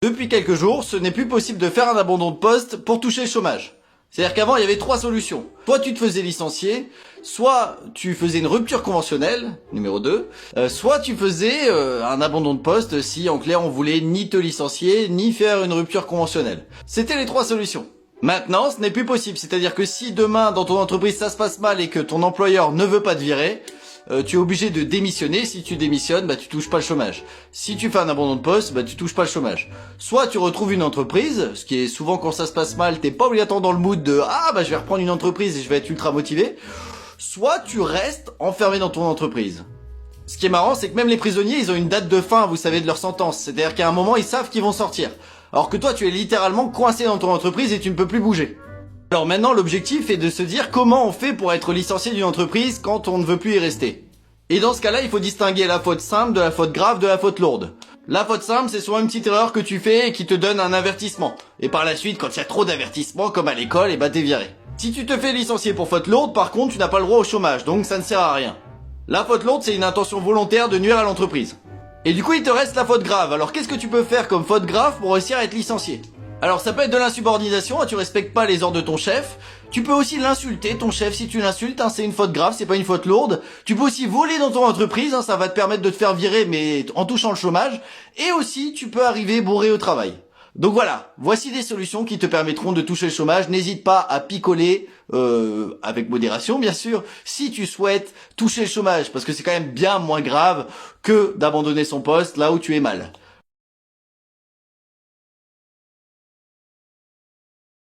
Depuis quelques jours, ce n'est plus possible de faire un abandon de poste pour toucher le chômage. C'est-à-dire qu'avant, il y avait trois solutions. Soit tu te faisais licencier, soit tu faisais une rupture conventionnelle, numéro 2, soit tu faisais un abandon de poste si, en clair, on voulait ni te licencier, ni faire une rupture conventionnelle. C'était les trois solutions. Maintenant, ce n'est plus possible. C'est-à-dire que si demain, dans ton entreprise, ça se passe mal et que ton employeur ne veut pas te virer, tu es obligé de démissionner. Si tu démissionnes, tu touches pas le chômage. Si tu fais un abandon de poste, tu touches pas le chômage. Soit tu retrouves une entreprise, ce qui est souvent quand ça se passe mal, t'es pas obligatoirement dans le mood de je vais reprendre une entreprise et je vais être ultra motivé. Soit tu restes enfermé dans ton entreprise. Ce qui est marrant, c'est que même les prisonniers, ils ont une date de fin, vous savez, de leur sentence. C'est-à-dire qu'à un moment, ils savent qu'ils vont sortir. Alors que toi, tu es littéralement coincé dans ton entreprise et tu ne peux plus bouger. Alors maintenant, l'objectif est de se dire comment on fait pour être licencié d'une entreprise quand on ne veut plus y rester. Et dans ce cas-là, il faut distinguer la faute simple de la faute grave de la faute lourde. La faute simple, c'est souvent une petite erreur que tu fais et qui te donne un avertissement. Et par la suite, quand il y a trop d'avertissements, comme à l'école, t'es viré. Si tu te fais licencier pour faute lourde, par contre, tu n'as pas le droit au chômage, donc ça ne sert à rien. La faute lourde, c'est une intention volontaire de nuire à l'entreprise. Et du coup, il te reste la faute grave. Alors qu'est-ce que tu peux faire comme faute grave pour réussir à être licencié ? Alors ça peut être de l'insubordination, tu respectes pas les ordres de ton chef. Tu peux aussi l'insulter, ton chef, si tu l'insultes, c'est une faute grave, c'est pas une faute lourde. Tu peux aussi voler dans ton entreprise, ça va te permettre de te faire virer mais en touchant le chômage. Et aussi, tu peux arriver bourré au travail. Donc voilà, voici des solutions qui te permettront de toucher le chômage. N'hésite pas à picoler, avec modération bien sûr, si tu souhaites toucher le chômage, parce que c'est quand même bien moins grave que d'abandonner son poste là où tu es mal.